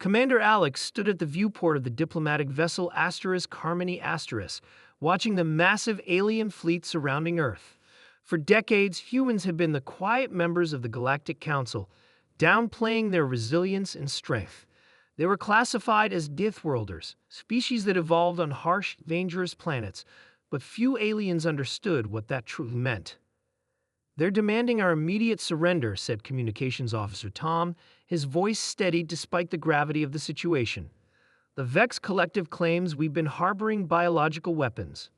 Commander Alex stood at the viewport of the diplomatic vessel Harmony watching the massive alien fleet surrounding Earth. For decades, humans have been the quiet members of the Galactic Council, downplaying their resilience and strength. They were classified as Deathworlders, species that evolved on harsh, dangerous planets, but few aliens understood what that truly meant. "They're demanding our immediate surrender," said Communications Officer Tom, his voice steady despite the gravity of the situation. "The Vex Collective claims we've been harboring biological weapons."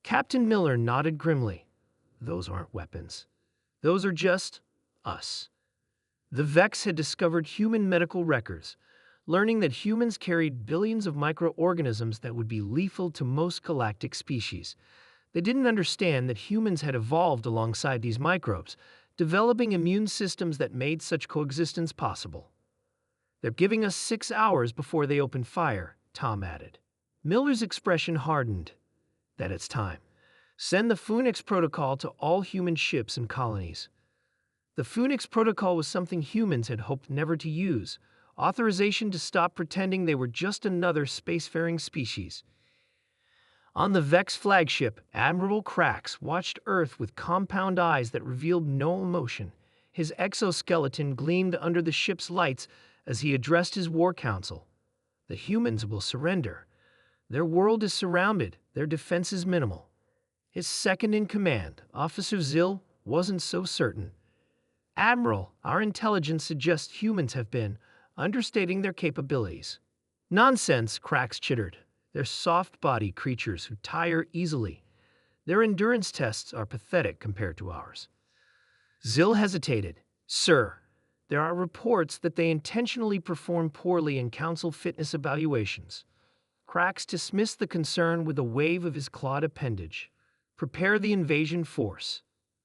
Captain Miller nodded grimly. "Those aren't weapons. Those are just us." The Vex had discovered human medical records, learning that humans carried billions of microorganisms that would be lethal to most galactic species. They didn't understand that humans had evolved alongside these microbes, developing immune systems that made such coexistence possible. "They're giving us 6 hours before they open fire," Tom added. Miller's expression hardened. "That it's time. Send the Phoenix Protocol to all human ships and colonies." The Phoenix Protocol was something humans had hoped never to use, authorization to stop pretending they were just another spacefaring species. On the Vex flagship, Admiral Krax watched Earth with compound eyes that revealed no emotion. His exoskeleton gleamed under the ship's lights as he addressed his war council. "The humans will surrender. Their world is surrounded, their defense is minimal." His second-in-command, Officer Zill, wasn't so certain. "Admiral, our intelligence suggests humans have been understating their capabilities." "Nonsense," Krax chittered. "They're soft-bodied creatures who tire easily. Their endurance tests are pathetic compared to ours." Zill hesitated. "Sir, there are reports that they intentionally perform poorly in council fitness evaluations." Krax dismissed the concern with a wave of his clawed appendage. "Prepare the invasion force."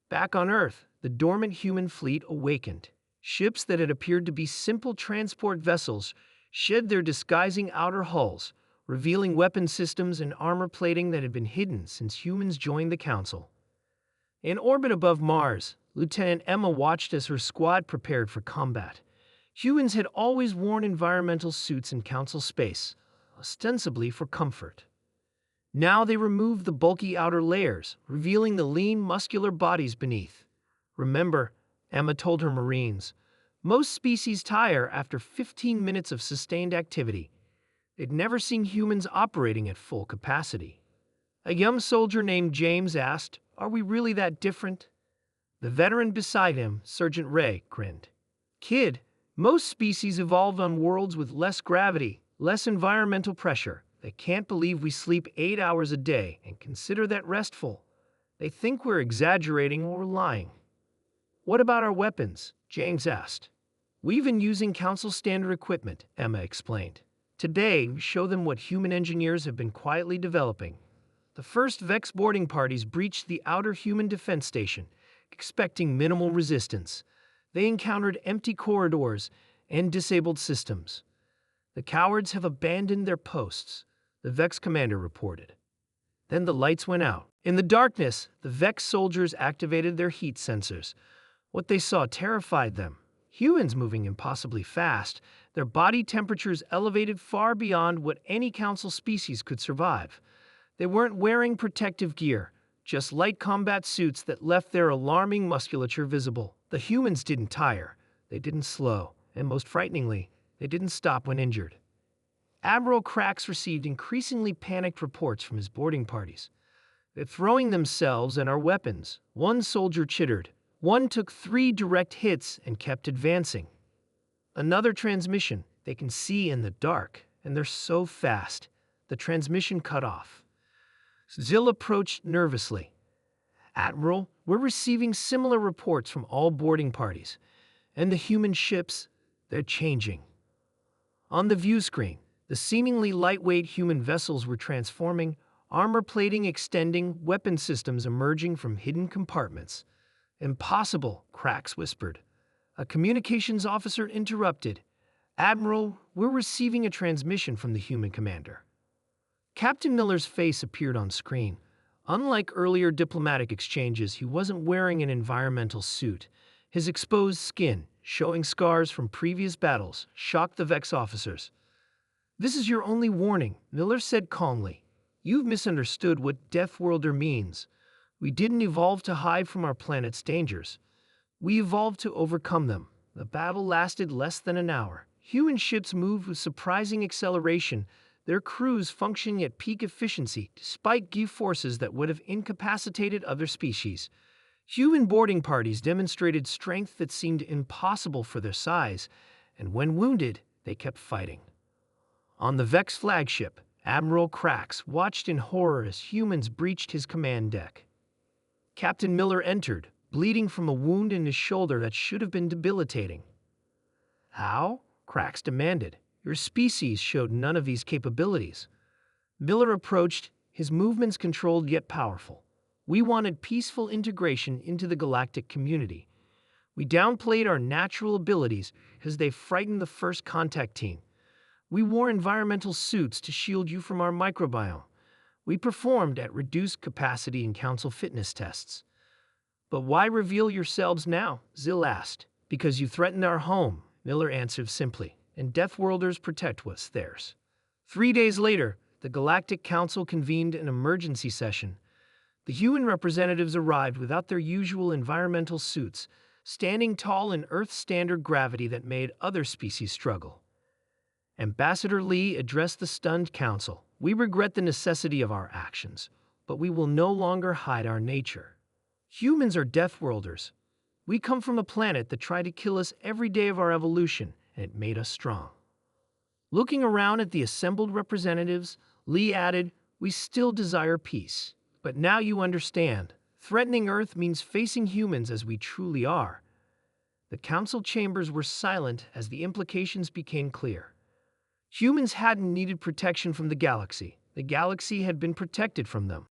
Back on Earth, the dormant human fleet awakened. Ships that had appeared to be simple transport vessels shed their disguising outer hulls, revealing weapon systems and armor plating that had been hidden since humans joined the Council. In orbit above Mars, Lieutenant Emma watched as her squad prepared for combat. Humans had always worn environmental suits in Council space, ostensibly for comfort. Now they removed the bulky outer layers, revealing the lean, muscular bodies beneath. "Remember," Emma told her Marines, "most species tire after 15 minutes of sustained activity." They'd never seen humans operating at full capacity. A young soldier named James asked, "Are we really that different?" The veteran beside him, Sergeant Ray, grinned. "Kid, most species evolved on worlds with less gravity, less environmental pressure. They can't believe we sleep 8 hours a day and consider that restful. They think we're exaggerating or lying." "What about our weapons?" James asked. "We've been using Council standard equipment," Emma explained. "Today, we show them what human engineers have been quietly developing." The first Vex boarding parties breached the outer human defense station, expecting minimal resistance. They encountered empty corridors and disabled systems. "The cowards have abandoned their posts," the Vex commander reported. Then the lights went out. In the darkness, the Vex soldiers activated their heat sensors. What they saw terrified them. Humans moving impossibly fast, their body temperatures elevated far beyond what any Council species could survive. They weren't wearing protective gear, just light combat suits that left their alarming musculature visible. The humans didn't tire, they didn't slow, and most frighteningly, they didn't stop when injured. Admiral Krax received increasingly panicked reports from his boarding parties. "They're throwing themselves and our weapons," one soldier chittered. "One took 3 direct hits and kept advancing." Another transmission, "They can see in the dark, and they're so fast." The transmission cut off. Zill approached nervously. "Admiral, we're receiving similar reports from all boarding parties. And the human ships, they're changing." On the view screen, the seemingly lightweight human vessels were transforming, armor plating extending, weapon systems emerging from hidden compartments. "Impossible," Krax whispered. A communications officer interrupted. "Admiral, we're receiving a transmission from the human commander." Captain Miller's face appeared on screen. Unlike earlier diplomatic exchanges, he wasn't wearing an environmental suit. His exposed skin, showing scars from previous battles, shocked the Vex officers. "This is your only warning," Miller said calmly. "You've misunderstood what Deathworlder means. We didn't evolve to hide from our planet's dangers. We evolved to overcome them." The battle lasted less than an hour. Human ships moved with surprising acceleration, their crews functioning at peak efficiency despite G-forces that would have incapacitated other species. Human boarding parties demonstrated strength that seemed impossible for their size, and when wounded, they kept fighting. On the Vex flagship, Admiral Krax watched in horror as humans breached his command deck. Captain Miller entered, bleeding from a wound in his shoulder that should have been debilitating. "How?" Krax demanded. "Your species showed none of these capabilities." Miller approached, his movements controlled yet powerful. "We wanted peaceful integration into the galactic community. We downplayed our natural abilities because they frightened the first contact team. We wore environmental suits to shield you from our microbiome. We performed at reduced capacity in council fitness tests." "But why reveal yourselves now?" Zil asked. "Because you threatened our home," Miller answered simply, "and Deathworlders protect what's theirs." 3 days later, the Galactic Council convened an emergency session. The human representatives arrived without their usual environmental suits, standing tall in Earth's standard gravity that made other species struggle. Ambassador Lee addressed the stunned council. "We regret the necessity of our actions, but we will no longer hide our nature. Humans are Deathworlders. We come from a planet that tried to kill us every day of our evolution, and it made us strong." Looking around at the assembled representatives, Lee added, "We still desire peace. But now you understand. Threatening Earth means facing humans as we truly are." The council chambers were silent as the implications became clear. Humans hadn't needed protection from the galaxy. The galaxy had been protected from them.